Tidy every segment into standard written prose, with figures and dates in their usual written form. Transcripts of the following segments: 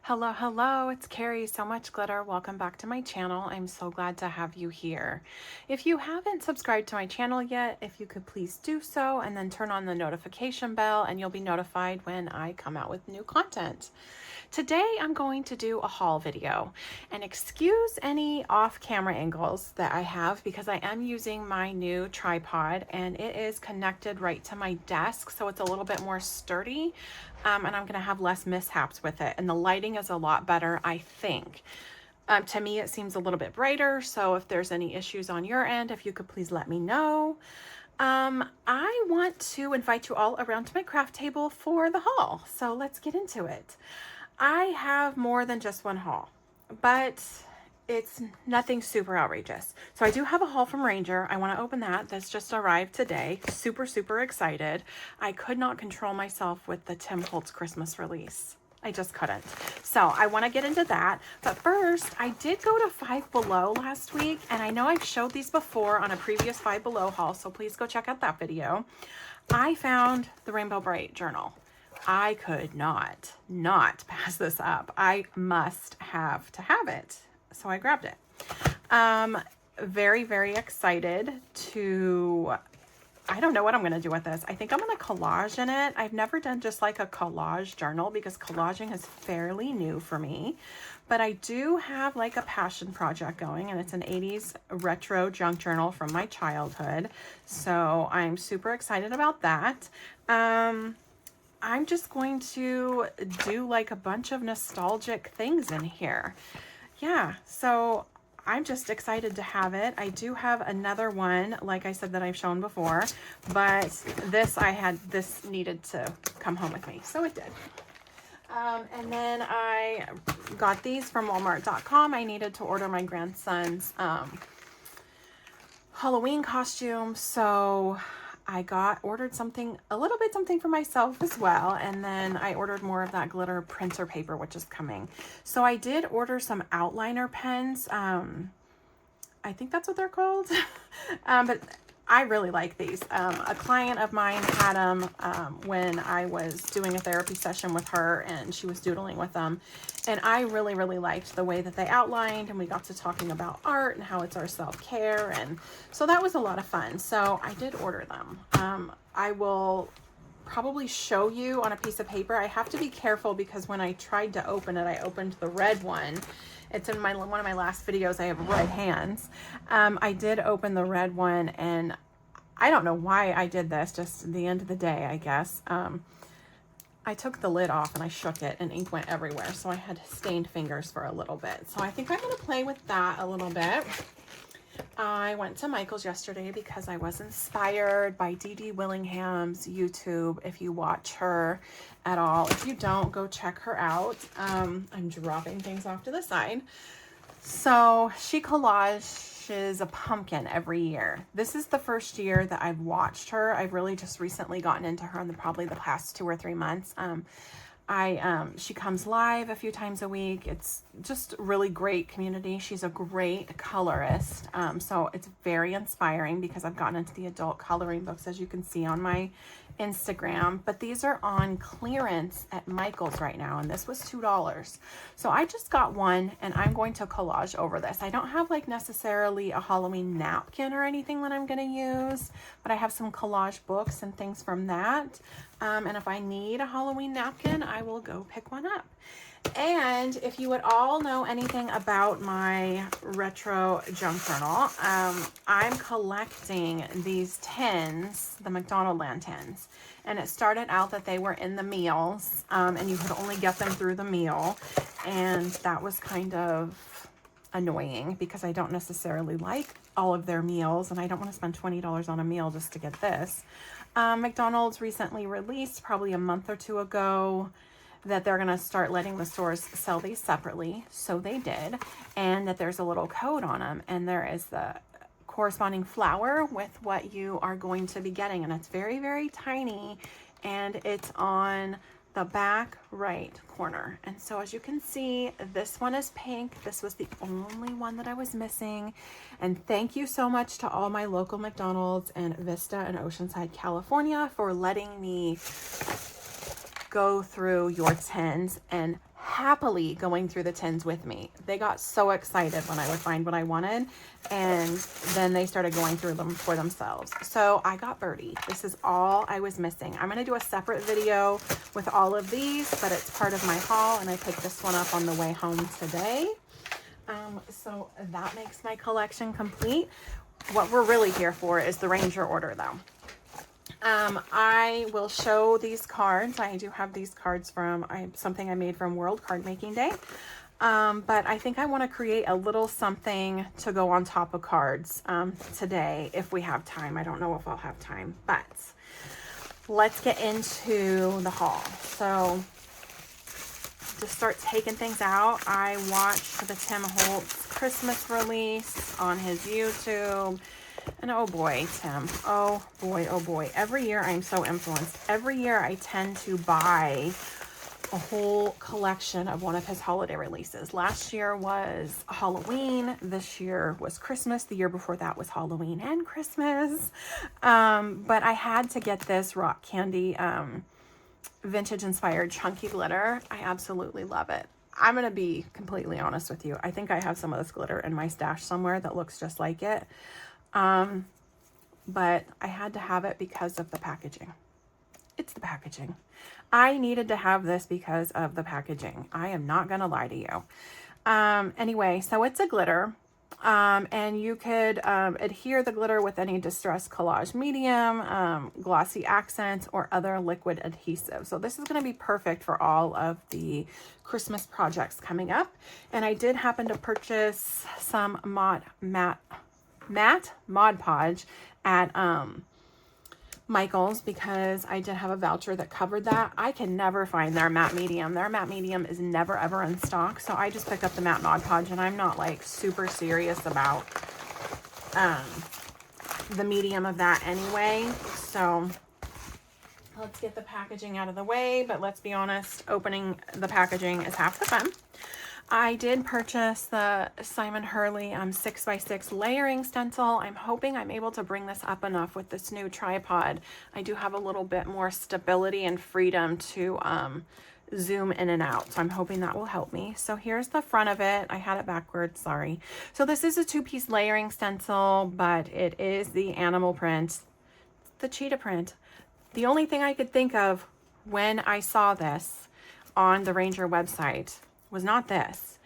Hello, hello, it's Carrie, So Much Glitter. Welcome back to my channel. I'm so glad to have you here. If you haven't subscribed to my channel yet, if you could please do so and then turn on the notification bell and you'll be notified when I come out with new content. Today I'm going to do a haul video, and excuse any off-camera angles that I have because I am using my new tripod and it is connected right to my desk, so it's a little bit more sturdy, and I'm gonna have less mishaps with it, and the lighting is a lot better, I think. To me it seems a little bit brighter, so if there's any issues on your end, if you could please let me know. I want to invite you all around to my craft table for the haul, so let's get into it. I have more than just one haul, but it's nothing super outrageous. So I do have a haul from Ranger. I want to open that. That's just arrived today. Super, super excited. I could not control myself with the Tim Holtz Christmas release. I just couldn't. So I want to get into that. But first, I did go to Five Below last week, and I know I've showed these before on a previous Five Below haul, so please go check out that video. I found the Rainbow Bright journal. I could not pass this up. I must have to have it. So I grabbed it. Very, very excited to, I don't know what I'm going to do with this. I think I'm going to collage in it. I've never done just like a collage journal because collaging is fairly new for me. But I do have like a passion project going, and it's an 80s retro junk journal from my childhood. So I'm super excited about that. I'm just going to do like a bunch of nostalgic things in here. Yeah, so I'm just excited to have it. I do have another one, like I said, that I've shown before, but this needed to come home with me, so it did. And then I got these from Walmart.com. I needed to order my grandson's Halloween costume, so I ordered something for myself as well, and then I ordered more of that glitter printer paper, which is coming. So I did order some outliner pens. I think that's what they're called. But I really like these. A client of mine had them when I was doing a therapy session with her, and she was doodling with them. And I really, really liked the way that they outlined, and we got to talking about art and how it's our self-care. And so that was a lot of fun. So I did order them. I will probably show you on a piece of paper. I have to be careful because when I tried to open it, I opened the red one. It's in one of my last videos. I have red hands. I did open the red one, and I don't know why I did this, just at the end of the day, I guess. I took the lid off and I shook it and ink went everywhere. So I had stained fingers for a little bit. So I think I'm going to play with that a little bit. I went to Michael's yesterday because I was inspired by Dee Dee Willingham's YouTube. If you watch her at all, if you don't, go check her out. I'm dropping things off to the side. So she collages a pumpkin every year. This is the first year that I've watched her. I've really just recently gotten into her in probably the past 2 or 3 months. She comes live a few times a week. It's just really great community. She's a great colorist. So it's very inspiring because I've gotten into the adult coloring books, as you can see on my Instagram, but these are on clearance at Michael's right now, and this was $2. So I just got one, and I'm going to collage over this. I don't have like necessarily a Halloween napkin or anything that I'm going to use, but I have some collage books and things from that. And if I need a Halloween napkin, I will go pick one up. And if you would all know anything about my retro junk journal, I'm collecting these tins, the McDonald land tins. And it started out that they were in the meals, and you could only get them through the meal. And that was kind of annoying because I don't necessarily like all of their meals, and I don't want to spend $20 on a meal just to get this. McDonald's recently released, probably a month or 2 ago, that they're going to start letting the stores sell these separately. So they did. And that there's a little code on them. And there is the corresponding flower with what you are going to be getting. And it's very, very tiny. And it's on the back right corner. And so as you can see, this one is pink. This was the only one that I was missing. And thank you so much to all my local McDonald's in Vista and Oceanside, California for letting me go through your tins and happily going through the tins with me. They got so excited when I would find what I wanted, and then they started going through them for themselves. So I got Birdie. This is all I was missing. I'm going to do a separate video with all of these, but it's part of my haul, and I picked this one up on the way home today. So that makes my collection complete. What we're really here for is the Ranger order, though. I will show these cards. I do have these cards from something I made from World Card Making Day. But I think I want to create a little something to go on top of cards today if we have time. I don't know if I'll have time, but let's get into the haul. So to start taking things out, I watched the Tim Holtz Christmas release on his YouTube. And oh boy, Tim, oh boy. Every year I'm so influenced. Every year I tend to buy a whole collection of one of his holiday releases. Last year was Halloween. This year was Christmas. The year before that was Halloween and Christmas. But I had to get this Rock Candy vintage inspired chunky glitter. I absolutely love it. I'm going to be completely honest with you. I think I have some of this glitter in my stash somewhere that looks just like it. But I had to have it because of the packaging. It's the packaging. I needed to have this because of the packaging. I am not going to lie to you. Anyway, so it's a glitter. And you could adhere the glitter with any distress collage medium, glossy accents, or other liquid adhesive. So this is going to be perfect for all of the Christmas projects coming up. And I did happen to purchase some matte Mod Podge at Michael's because I did have a voucher that covered that. I can never find their matte medium. Their matte medium is never ever in stock. So I just picked up the matte Mod Podge, and I'm not like super serious about the medium of that anyway. So let's get the packaging out of the way, but let's be honest, opening the packaging is half the fun. I did purchase the Simon Hurley 6x6 layering stencil. I'm hoping I'm able to bring this up enough with this new tripod. I do have a little bit more stability and freedom to zoom in and out. So I'm hoping that will help me. So here's the front of it. I had it backwards, sorry. So this is a 2-piece layering stencil, but it is the animal print, the cheetah print. The only thing I could think of when I saw this on the Ranger website was not this.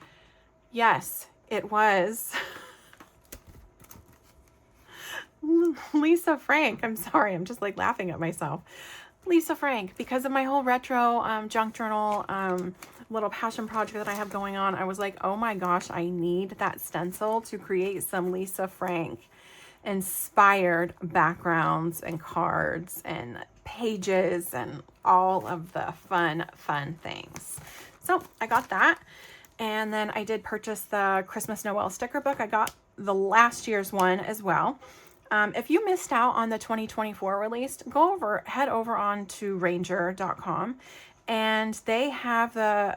Yes, it was Lisa Frank. I'm sorry, I'm just like laughing at myself. Lisa Frank, because of my whole retro junk journal little passion project that I have going on, I was like, oh my gosh, I need that stencil to create some Lisa Frank inspired backgrounds and cards and pages and all of the fun things. So I got that. And then I did purchase the Christmas Noel sticker book. I got the last year's one as well. If you missed out on the 2024 release, head over on to ranger.com, and they have the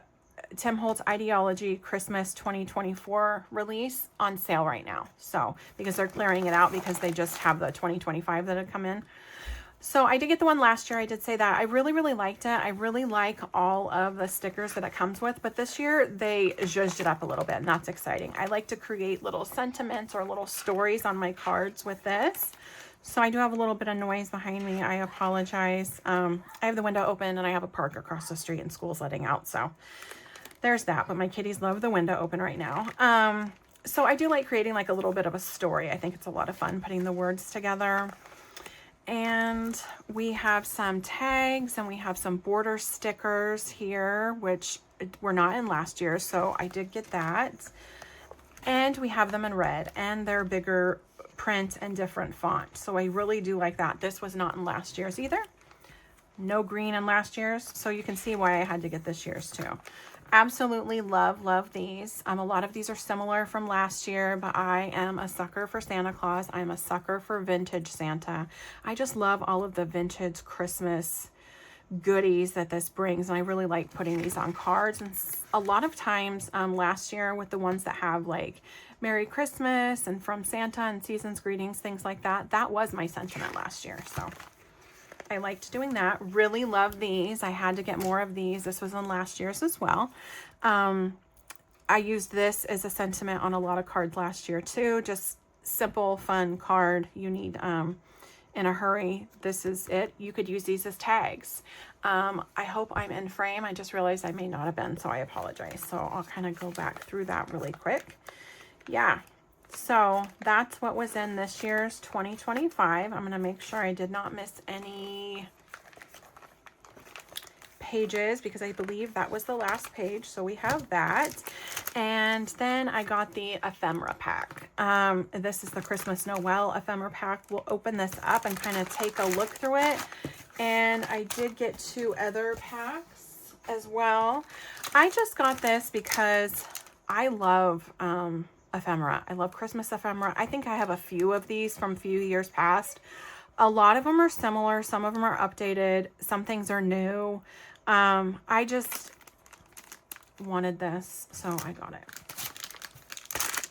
Tim Holtz Ideology Christmas 2024 release on sale right now. So, because they're clearing it out because they just have the 2025 that had come in. So I did get the one last year. I did say that. I really liked it. I really like all of the stickers that it comes with, but this year they zhuzhed it up a little bit, and that's exciting. I like to create little sentiments or little stories on my cards with this. So I do have a little bit of noise behind me. I apologize. I have the window open, and I have a park across the street, and school's letting out. So there's that, but my kitties love the window open right now. So I do like creating like a little bit of a story. I think it's a lot of fun putting the words together. And we have some tags, and we have some border stickers here, which were not in last year, so I did get that. And we have them in red, and they're bigger print and different font, so I really do like that. This was not in last year's either. No green in last year's, so you can see why I had to get this year's too. Absolutely love these. A lot of these are similar from last year, but I am a sucker for Santa Claus. I'm a sucker for vintage Santa. I just love all of the vintage Christmas goodies that this brings, and I really like putting these on cards. And a lot of times last year with the ones that have like Merry Christmas and From Santa and Season's Greetings, things like that, that was my sentiment last year. So I liked doing that. Really love these. I had to get more of these. This was on last year's as well. I used this as a sentiment on a lot of cards last year too. Just simple, fun card you need in a hurry. This is it. You could use these as tags. I hope I'm in frame. I just realized I may not have been, so I apologize. So I'll kind of go back through that really quick. Yeah. So that's what was in this year's 2025. I'm going to make sure I did not miss any pages because I believe that was the last page. So we have that. And then I got the ephemera pack. This is the Christmas Noel ephemera pack. We'll open this up and kind of take a look through it. And I did get 2 other packs as well. I just got this because I love ephemera. I love Christmas ephemera. I think I have a few of these from a few years past. A lot of them are similar. Some of them are updated. Some things are new. I just wanted this, so I got it.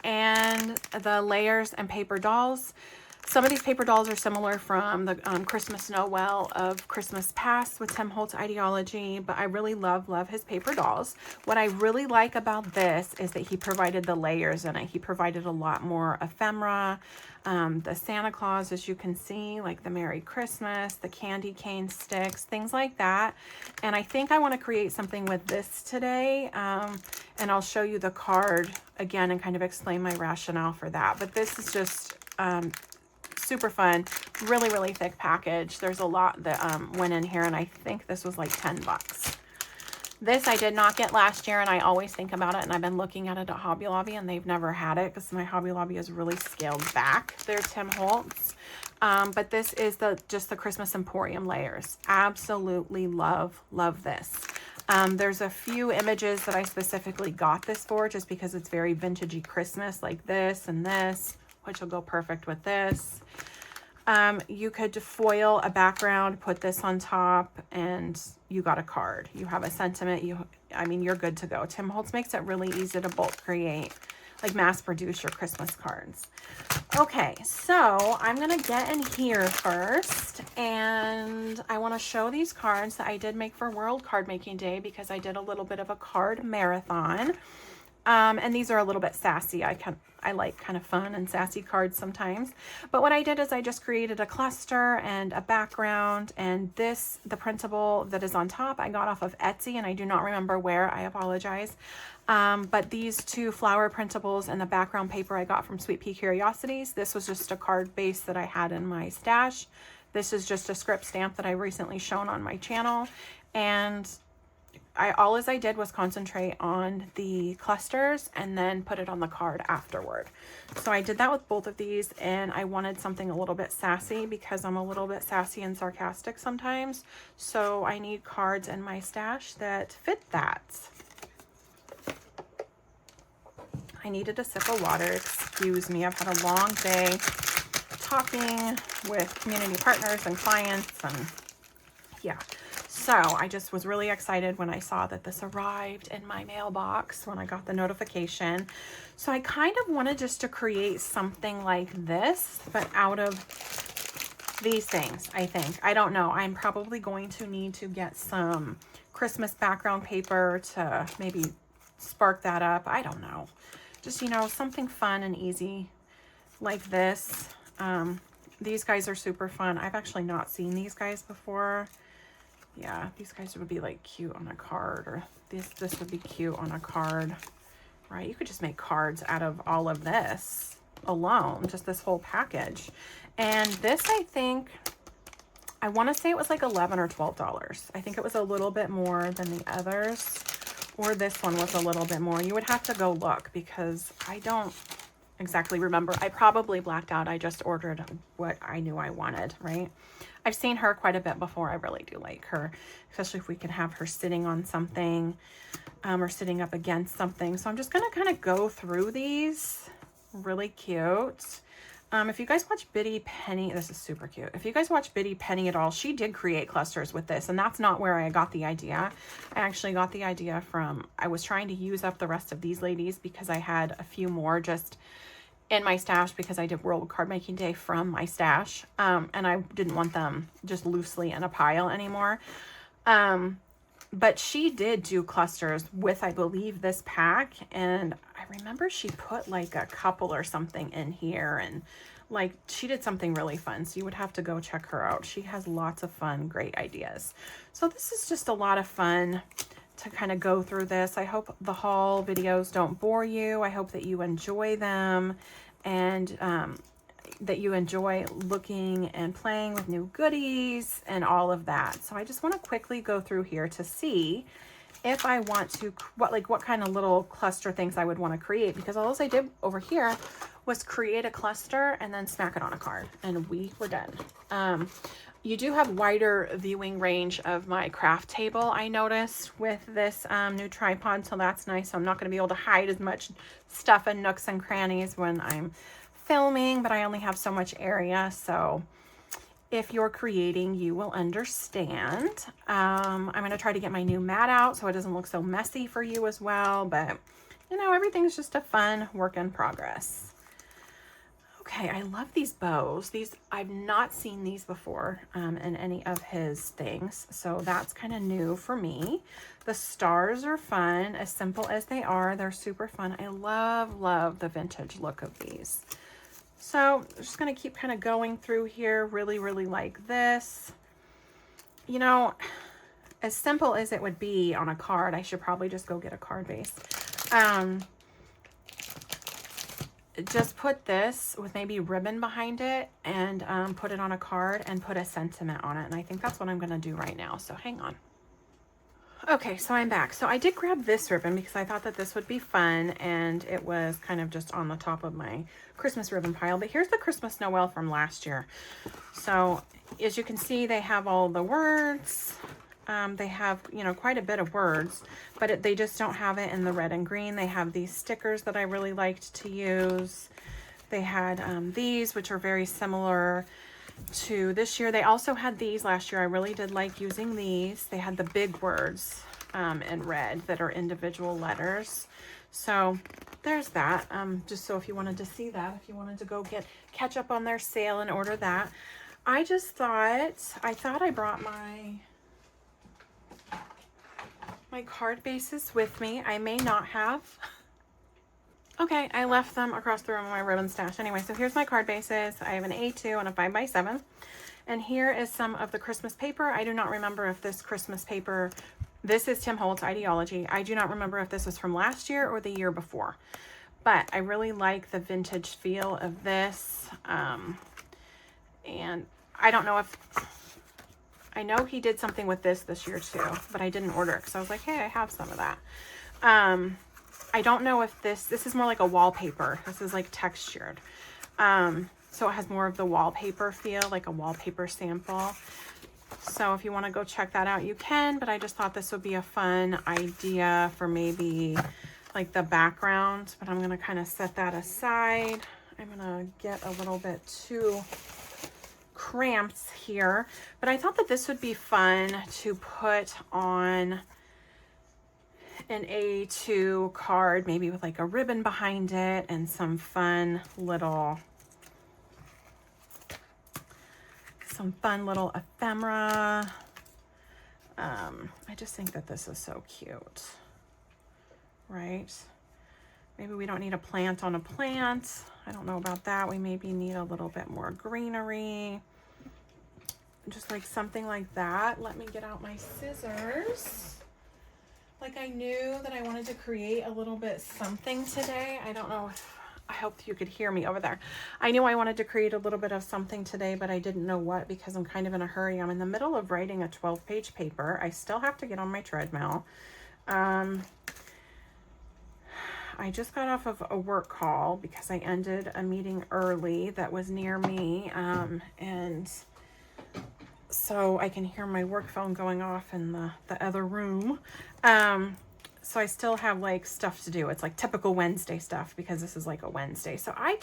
And the layers and paper dolls. Some of these paper dolls are similar from the Christmas Noel of Christmas Past with Tim Holtz Ideology, but I really love his paper dolls. What I really like about this is that he provided the layers in it. He provided a lot more ephemera, the Santa Claus, as you can see, like the Merry Christmas, the candy cane sticks, things like that. And I think I want to create something with this today, and I'll show you the card again and kind of explain my rationale for that. But this is just super fun, really thick package. There's a lot that went in here, and I think this was like 10 bucks. This I did not get last year, and I always think about it, and I've been looking at it at Hobby Lobby, and they've never had it because my Hobby Lobby is really scaled back. They're Tim Holtz. But this is just the Christmas Emporium layers. Absolutely love this. There's a few images that I specifically got this for just because it's very vintagey Christmas, like this and this, which will go perfect with this. You could foil a background, put this on top, and you got a card. You have a sentiment. I mean, you're good to go. Tim Holtz makes it really easy to bulk create, like mass produce your Christmas cards. Okay, so I'm going to get in here first, and I want to show these cards that I did make for World Card Making Day because I did a little bit of a card marathon. And these are a little bit sassy. I like kind of fun and sassy cards sometimes. But what I did is I just created a cluster and a background, and the printable that is on top I got off of Etsy, and I do not remember where. I apologize. But these 2 flower printables and the background paper I got from Sweet Pea Curiosities. This was just a card base that I had in my stash. This is just a script stamp that I recently shown on my channel. And all I did was concentrate on the clusters and then put it on the card afterward. So I did that with both of these, and I wanted something a little bit sassy because I'm a little bit sassy and sarcastic sometimes. So I need cards in my stash that fit that. I needed a sip of water. Excuse me. I've had a long day talking with community partners and clients, and yeah. So I just was really excited when I saw that this arrived in my mailbox when I got the notification. So I kind of wanted just to create something like this, but out of these things, I think. I don't know. I'm probably going to need to get some Christmas background paper to maybe spark that up. I don't know. Just, something fun and easy like this. These guys are super fun. I've actually not seen these guys before. Yeah, these guys would be like cute on a card, or this would be cute on a card, right? You could just make cards out of all of this alone, just this whole package. And this, I think, I want to say it was like $11 or $12. I think it was a little bit more than the others, or this one was a little bit more. You would have to go look because I don't exactly remember. I probably blacked out. I just ordered what I knew I wanted, right? I've seen her quite a bit before. I really do like her, especially if we can have her sitting on something or sitting up against something. So I'm just going to kind of go through these. Really cute. If you guys watch Biddy Penny, this is super cute. If you guys watch Biddy Penny at all, she did create clusters with this, and that's not where I got the idea. I actually got the idea from, I was trying to use up the rest of these ladies because I had a few more just in my stash because I did World Card Making Day from my stash. And I didn't want them just loosely in a pile anymore. But she did do clusters with, I believe, this pack. And I remember she put like a couple or something in here, and like she did something really fun. So you would have to go check her out. She has lots of fun, great ideas. So this is just a lot of fun to kind of go through this. I hope the haul videos don't bore you. I hope that you enjoy them, and that you enjoy looking and playing with new goodies and all of that. So I just want to quickly go through here to see if I want to, what kind of little cluster things I would want to create, because all I did over here was create a cluster and then smack it on a card, and we were done. You do have wider viewing range of my craft table, I noticed, with this new tripod, so that's nice. So I'm not going to be able to hide as much stuff in nooks and crannies when I'm filming, but I only have so much area. So if you're creating, you will understand. I'm going to try to get my new mat out so it doesn't look so messy for you as well, but you know, everything's just a fun work in progress. Okay, I love these bows. These, I've not seen these before in any of his things, so that's kind of new for me. The stars are fun, as simple as they are. They're super fun. I love the vintage look of these. So I'm just going to keep kind of going through here. Really like this. You know, as simple as it would be on a card, I should probably just go get a card base. Just put this with maybe ribbon behind it, and put it on a card and put a sentiment on it. And I think that's what I'm going to do right now. So hang on. Okay, so I'm back. So I did grab this ribbon because I thought that this would be fun, and it was kind of just on the top of my Christmas ribbon pile. But here's the Christmas Noel from last year. So as you can see, they have all the words. They have, you know, quite a bit of words, but they just don't have it in the red and green. They have these stickers that I really liked to use. They had these, which are very similar to this year. They also had these last year. I really did like using these. They had the big words in red that are individual letters. So there's that. Just so if you wanted to see that, if you wanted to go catch up on their sale and order that. I thought I brought my card bases with me. I may not have. Okay, I left them across the room in my ribbon stash. Anyway, so here's my card bases. I have an A2 and a 5x7. And here is some of the Christmas paper. I do not remember if this Christmas paper, this is Tim Holtz Ideology. I do not remember if this was from last year or the year before. But I really like the vintage feel of this. And I don't know if, I know he did something with this year too, but I didn't order it because I was like, hey, I have some of that. I don't know if this is more like a wallpaper. This is like textured. So it has more of the wallpaper feel, like a wallpaper sample. So if you want to go check that out, you can, but I just thought this would be a fun idea for maybe like the background, but I'm going to kind of set that aside. I'm going to get a little bit too cramped here, but I thought that this would be fun to put on an A2 card, maybe with like a ribbon behind it and some fun little ephemera. I just think that this is so cute, right? Maybe we don't need a plant on a plant. I don't know about that. We maybe need a little bit more greenery. Just like something like that. Let me get out my scissors. Like I knew that I wanted to create a little bit something today. I don't know if, I hope you could hear me over there. I knew I wanted to create a little bit of something today, but I didn't know what because I'm kind of in a hurry. I'm in the middle of writing a 12-page paper. I still have to get on my treadmill. I just got off of a work call because I ended a meeting early that was near me. And so I can hear my work phone going off in the other room. So I still have like stuff to do. It's like typical Wednesday stuff because this is like a Wednesday. So I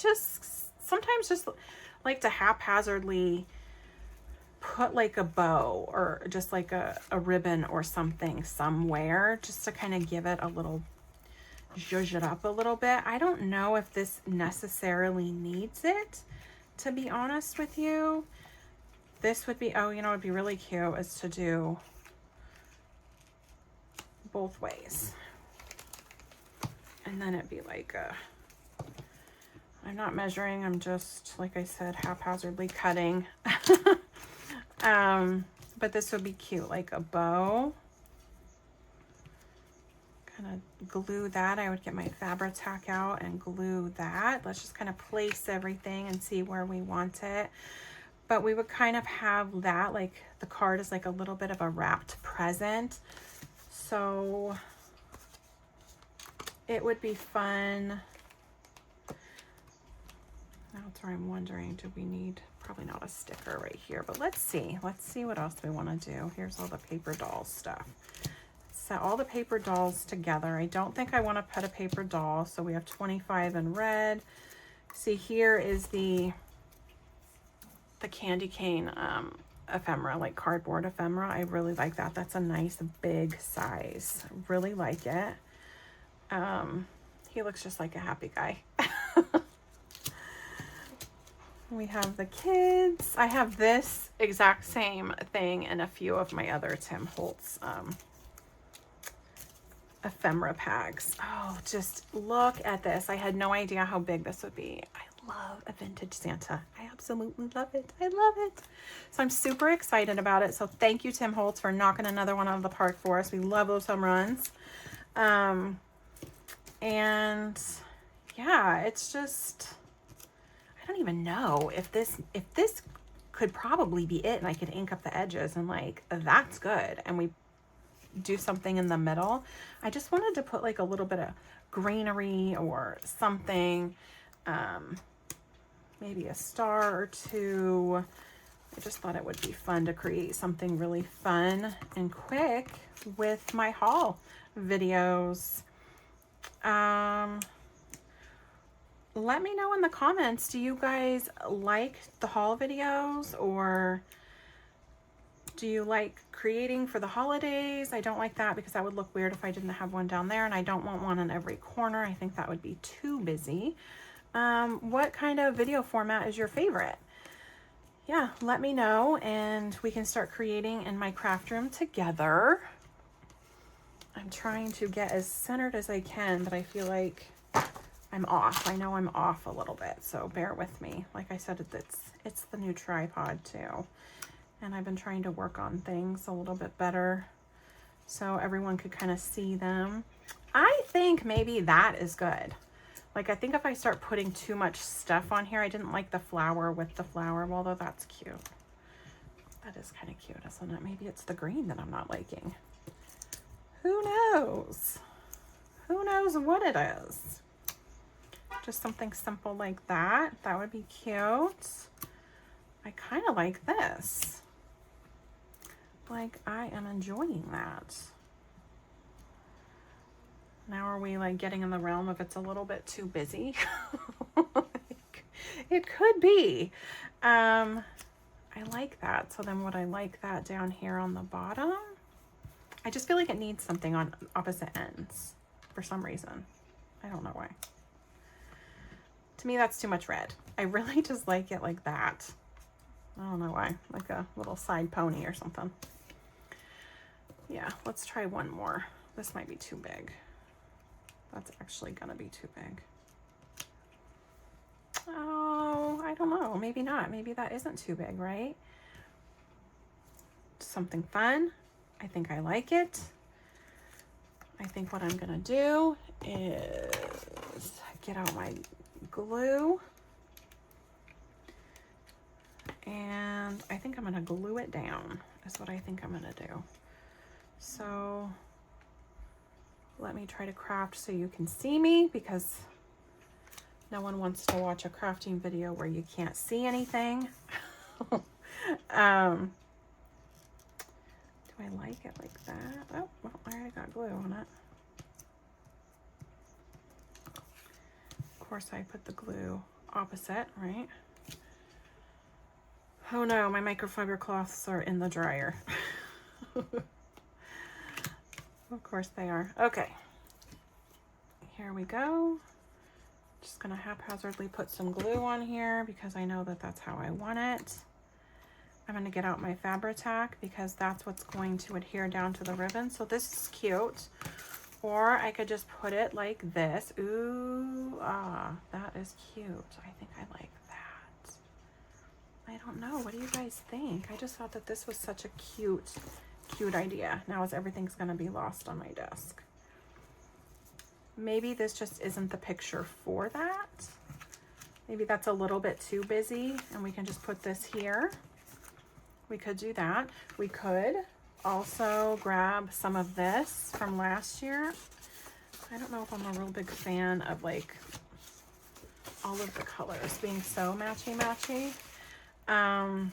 sometimes just like to haphazardly put like a bow or just like a ribbon or something somewhere just to kind of give it a little, zhuzh it up a little bit. I don't know if this necessarily needs it, to be honest with you. This would be, oh, you know, it'd be really cute is to do both ways. And then it'd be like a, I'm not measuring, I'm just, like I said, haphazardly cutting. But this would be cute, like a bow. Kind of glue that. I would get my Fabri-Tac out and glue that. Let's just kind of place everything and see where we want it. But we would kind of have that, like the card is like a little bit of a wrapped present. So it would be fun. That's where I'm wondering, do we need, probably not a sticker right here, but let's see what else we want to do. Here's all the paper doll stuff. Set all the paper dolls together. I don't think I want to put a paper doll, so we have 25 in red. See, here is the candy cane ephemera, like cardboard ephemera. I really like that. That's a nice big size. I really like it. He looks just like a happy guy. We have the kids. I have this exact same thing in a few of my other Tim Holtz ephemera packs. Oh, just look at this. I had no idea how big this would be. I love a vintage Santa. I absolutely love it. I love it. So I'm super excited about it. So thank you, Tim Holtz, for knocking another one out of the park for us. We love those home runs. And yeah, it's just, I don't even know if this could probably be it, and I could ink up the edges and like, that's good. And we do something in the middle. I just wanted to put like a little bit of greenery or something, maybe a star or two. I just thought it would be fun to create something really fun and quick with my haul videos. Let me know in the comments, do you guys like the haul videos, or do you like creating for the holidays? I don't like that because that would look weird if I didn't have one down there, and I don't want one in every corner. I think that would be too busy. What kind of video format is your favorite? Yeah, let me know and we can start creating in my craft room together. I'm trying to get as centered as I can, but I feel like I'm off. I know I'm off a little bit, so bear with me. Like I said, it's the new tripod too. And I've been trying to work on things a little bit better so everyone could kind of see them. I think maybe that is good. Like, I think if I start putting too much stuff on here, I didn't like the flower with the flower, although that's cute. That is kind of cute, isn't it? Maybe it's the green that I'm not liking. Who knows? Who knows what it is? Just something simple like that. That would be cute. I kind of like this. Like, I am enjoying that. Now are we like getting in the realm of it's a little bit too busy? It could be. I like that. So then would I like that down here on the bottom? I just feel like it needs something on opposite ends for some reason. I don't know why. To me, that's too much red. I really just like it like that. I don't know why. Like a little side pony or something. Yeah, let's try one more. This might be too big. That's actually gonna be too big. Oh, I don't know. Maybe not. Maybe that isn't too big, right? Something fun. I think I like it. I think what I'm gonna do is get out my glue. And I think I'm gonna glue it down is what I think I'm gonna do. So let me try to craft so you can see me, because no one wants to watch a crafting video where you can't see anything. Do I like it like that? Oh, well, I already got glue on it. Of course, I put the glue opposite, right? Oh no, my microfiber cloths are in the dryer. Of course they are. Okay. here we go. Just gonna haphazardly put some glue on here because I know that that's how I want it. I'm gonna get out my Fabri-Tac because that's what's going to adhere down to the ribbon. So this is cute. Or I could just put it like this. Ooh, that is cute. I think I like that. I don't know. What do you guys think? I just thought that this was such a cute idea. Now everything's gonna be lost on my desk. Maybe this just isn't the picture for that. Maybe that's a little bit too busy and we can just put this here. We could do that. We could also grab some of this from last year. I don't know if I'm a real big fan of like all of the colors being so matchy-matchy. I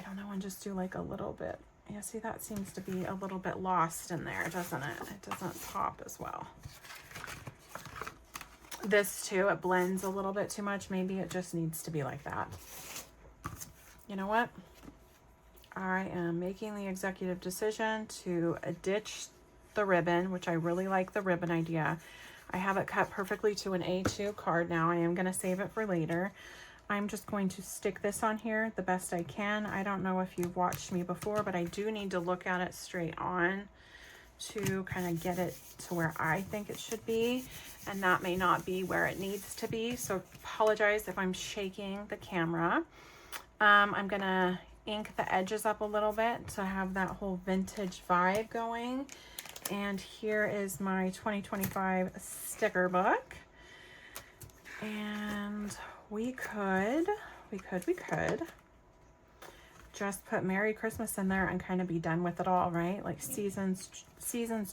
don't know, and just do like a little bit. Yeah, see, that seems to be a little bit lost in there, doesn't it? It doesn't pop as well. This too, it blends a little bit too much. Maybe it just needs to be like that. You know what? I am making the executive decision to ditch the ribbon, which I really like the ribbon idea. I have it cut perfectly to an A2 card now. I am going to save it for later. I'm just going to stick this on here the best I can. I don't know if you've watched me before, but I do need to look at it straight on to kind of get it to where I think it should be. And that may not be where it needs to be. So apologize if I'm shaking the camera. I'm going to ink the edges up a little bit to have that whole vintage vibe going. And here is my 2025 sticker book. And we could just put Merry Christmas in there and kind of be done with it all, right? Like seasons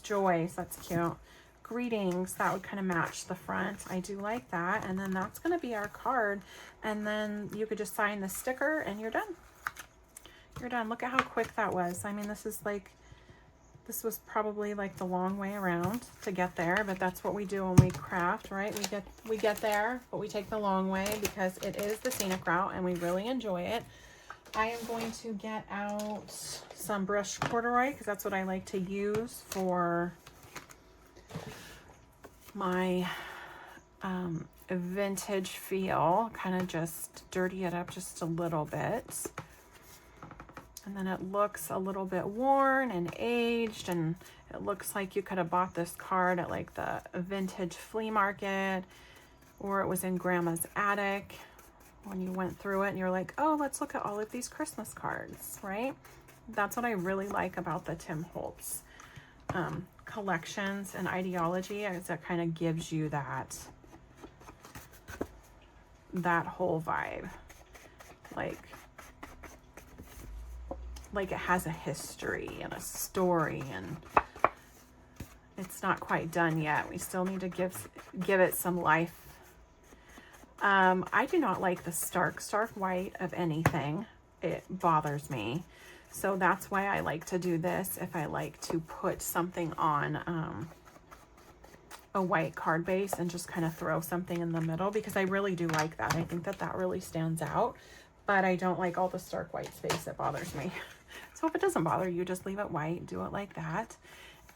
joys, that's cute. Greetings, that would kind of match the front. I do like that. And then that's going to be our card. And then you could just sign the sticker and you're done. You're done. Look at how quick that was. I mean, this was probably like the long way around to get there, but that's what we do when we craft, right? We get there, but we take the long way because it is the scenic route and we really enjoy it. I am going to get out some brushed corduroy because that's what I like to use for my vintage feel. Kind of just dirty it up just a little bit. And then it looks a little bit worn and aged, and it looks like you could have bought this card at like the vintage flea market, or it was in grandma's attic when you went through it and you're like, oh, let's look at all of these Christmas cards, right? That's what I really like about the Tim Holtz collections and ideology, is it kind of gives you that whole vibe. Like it has a history and a story, and it's not quite done yet. We still need to give it some life. I do not like the stark white of anything. It bothers me. So that's why I like to do this if I like to put something on a white card base and just kind of throw something in the middle, because I really do like that. I think that really stands out, but I don't like all the stark white space. It bothers me. So if it doesn't bother you, just leave it white, do it like that.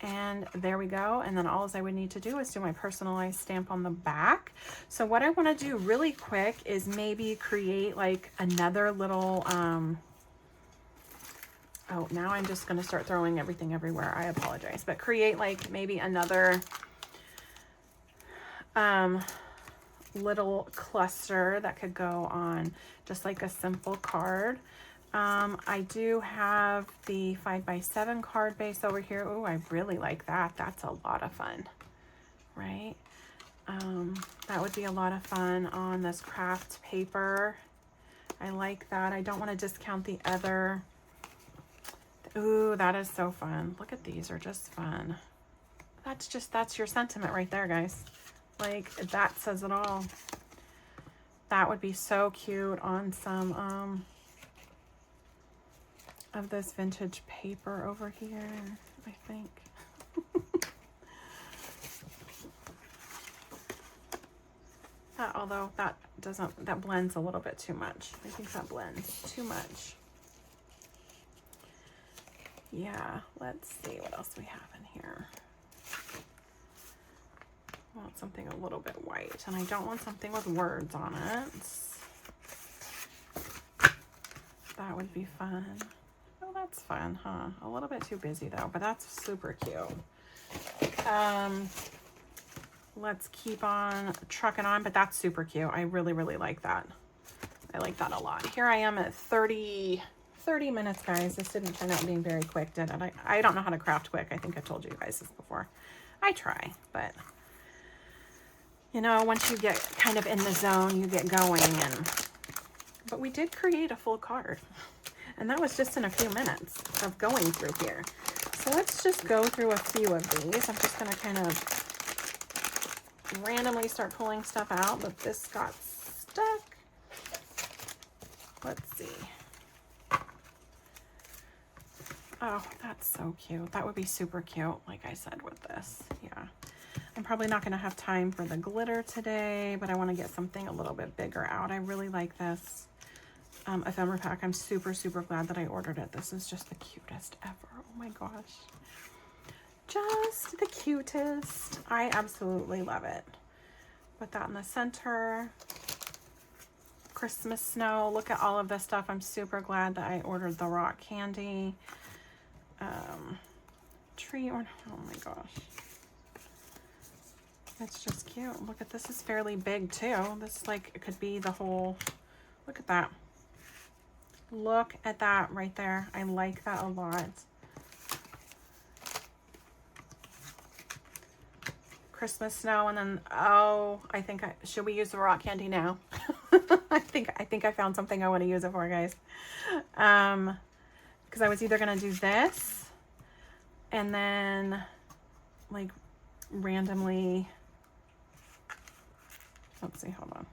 And there we go. And then all I would need to do is do my personalized stamp on the back. So what I want to do really quick is maybe create like another little, oh, now I'm just going to start throwing everything everywhere. I apologize, but create like maybe another little cluster that could go on just like a simple card. I do have the 5x7 card base over here. Oh, I really like that. That's a lot of fun, right? That would be a lot of fun on this craft paper. I like that. I don't want to discount the other. Ooh, that is so fun. Look at these, are just fun. That's your sentiment right there, guys. Like, that says it all. That would be so cute on some, of this vintage paper over here, I think. Although that blends a little bit too much. I think that blends too much. Yeah, let's see what else we have in here. I want something a little bit white, and I don't want something with words on it. That would be fun. Oh, that's fun, huh? A little bit too busy though, but that's super cute. Let's keep on trucking on, but that's super cute. I really, really like that. I like that a lot. Here I am at 30 minutes, guys. This didn't turn out being very quick, did it? I don't know how to craft quick. I think I told you guys this before. I try, but you know, once you get kind of in the zone, you get going. But we did create a full card, and that was just in a few minutes of going through here. So let's just go through a few of these. I'm just going to kind of randomly start pulling stuff out, but this got stuck. Let's see. Oh, that's so cute. That would be super cute, like I said, with this. Yeah. I'm probably not going to have time for the glitter today, but I want to get something a little bit bigger out. I really like this ephemera pack. I'm super, super glad that I ordered it. This is just the cutest ever. Oh my gosh. Just the cutest. I absolutely love it. Put that in the center. Christmas snow. Look at all of this stuff. I'm super glad that I ordered the rock candy. Tree or oh my gosh. It's just cute. Look at this, is fairly big too. This like it could be the whole, look at that. Look at that right there. I like that a lot. Christmas snow, and then oh, I think should we use the rock candy now? I think I found something I want to use it for, guys. Because I was either gonna do this and then like randomly, let's see, hold on.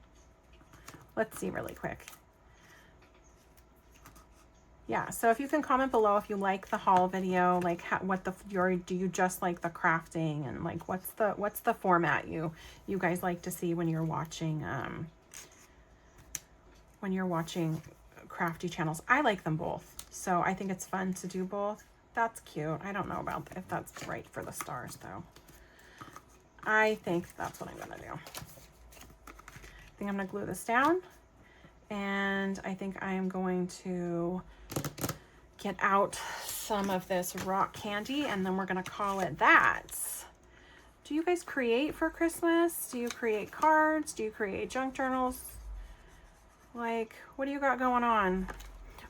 Let's see really quick. Yeah, so if you can comment below if you like the haul video, like do you just like the crafting, and like what's the format you guys like to see when you're watching crafty channels. I like them both, so I think it's fun to do both. That's cute. I don't know about if that's right for the stars though. I think that's what I'm gonna do. I think I'm gonna glue this down, and I think I am going to get out some of this rock candy, and then we're gonna call it that. Do you guys create for Christmas? Do you create cards? Do you create junk journals? Like, what do you got going on?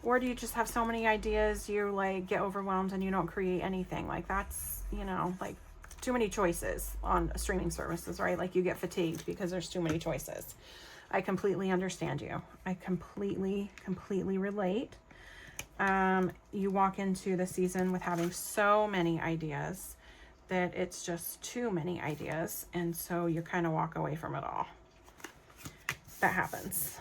Or do you just have so many ideas you like get overwhelmed and you don't create anything? Like that's, you know, like too many choices on streaming services, right? Like you get fatigued because there's too many choices. I completely understand you. I completely relate. You walk into the season with having so many ideas that it's just too many ideas, and so you kind of walk away from it all. That happens.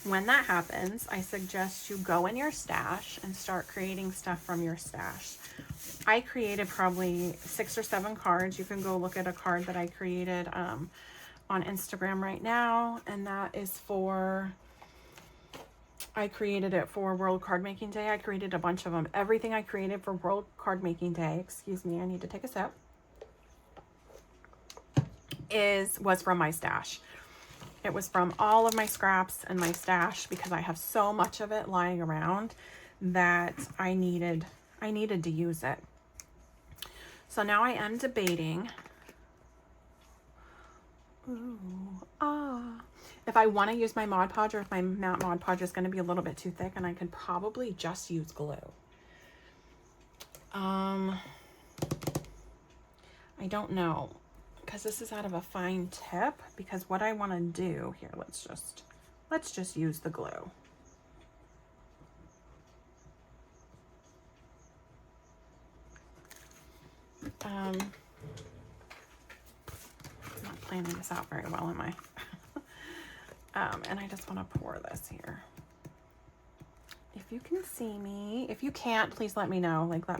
When that happens, I suggest you go in your stash and start creating stuff from your stash. I created probably 6 or 7 cards. You can go look at a card that I created on Instagram right now, and that is I created it for World Card Making Day. I created a bunch of them. Everything I created for World Card Making Day, excuse me, I need to take a sip, was from my stash. It was from all of my scraps and my stash because I have so much of it lying around that I needed to use it. So now I am debating if I want to use my Mod Podge, or if my Mod Podge is going to be a little bit too thick, and I could probably just use glue. I don't know, because this is out of a fine tip, because what I want to do here, let's just use the glue. I'm not planning this out very well, am I? And I just want to pour this here. If you can see me, if you can't, please let me know. Like, I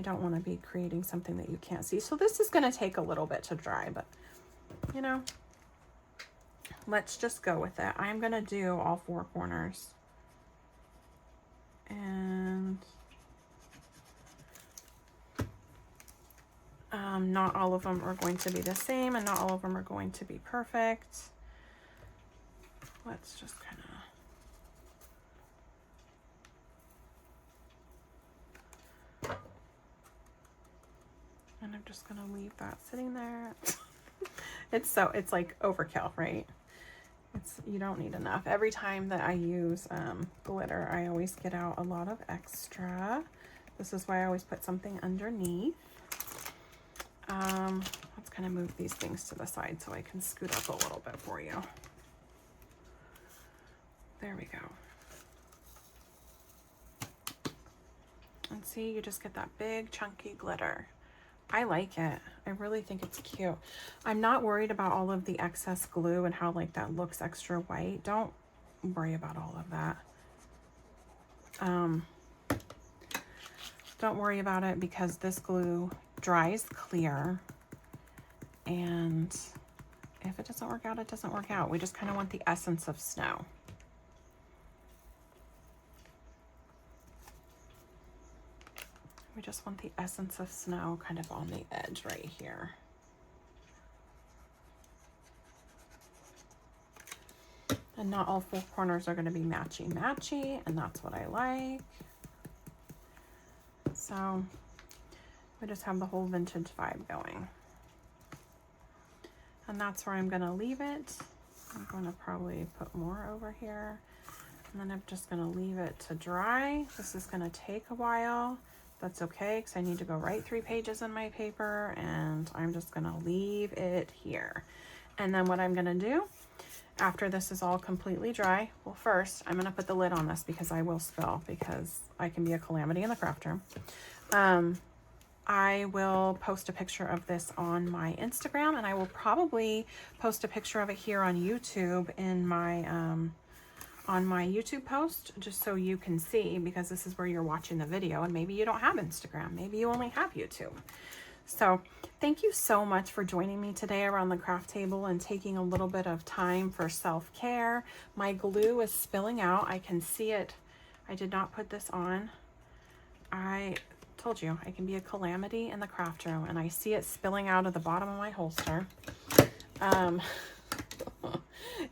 don't want to be creating something that you can't see. So this is going to take a little bit to dry, but you know, let's just go with it. I'm going to do all 4 corners. And and not all of them are going to be the same, and not all of them are going to be perfect. Let's just kind of, and I'm just gonna leave that sitting there. It's like overkill, right? You don't need enough. Every time that I use glitter, I always get out a lot of extra. This is why I always put something underneath. Let's kind of move these things to the side so I can scoot up a little bit for you. There we go. And see, you just get that big chunky glitter. I like it. I really think it's cute. I'm not worried about all of the excess glue and how like that looks extra white. Don't worry about all of that. Don't worry about it because this glue dries clear, and if it doesn't work out, it doesn't work out. We just kind of want the essence of snow. We just want the essence of snow kind of on the edge right here. And not all four corners are going to be matchy-matchy, and that's what I like. So we just have the whole vintage vibe going. And that's where I'm going to leave it. I'm going to probably put more over here. And then I'm just going to leave it to dry. This is going to take a while. That's okay, because I need to go write 3 pages in my paper, and I'm just going to leave it here. And then what I'm going to do after this is all completely dry, well, first I'm going to put the lid on this because I will spill, because I can be a calamity in the craft room. I will post a picture of this on my Instagram, and I will probably post a picture of it here on YouTube in my on my YouTube post, just so you can see, because this is where you're watching the video, and maybe you don't have Instagram, maybe you only have YouTube. So thank you so much for joining me today around the craft table and taking a little bit of time for self-care. My glue is spilling out. I can see it. I did not put this on. I told you I can be a calamity in the craft room, and I see it spilling out of the bottom of my holster.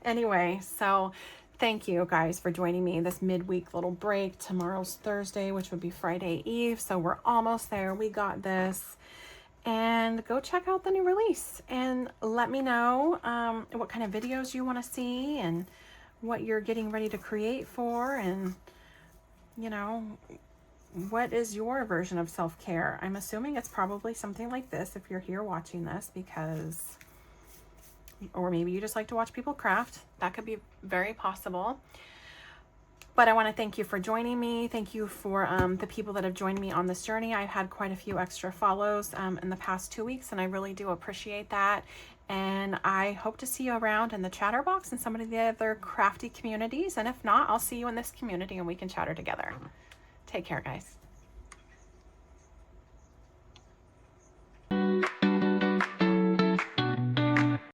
Anyway, so thank you guys for joining me this midweek little break. Tomorrow's Thursday, which would be Friday Eve. So we're almost there. We got this. And go check out the new release and let me know what kind of videos you want to see and what you're getting ready to create for, and you know, what is your version of self-care. I'm assuming it's probably something like this if you're here watching this, because, or maybe you just like to watch people craft. That could be very possible. But I want to thank you for joining me. Thank you for the people that have joined me on this journey. I've had quite a few extra follows in the past 2 weeks, and I really do appreciate that. And I hope to see you around in the chatter box and some of the other crafty communities. And if not, I'll see you in this community and we can chatter together. Take care, guys.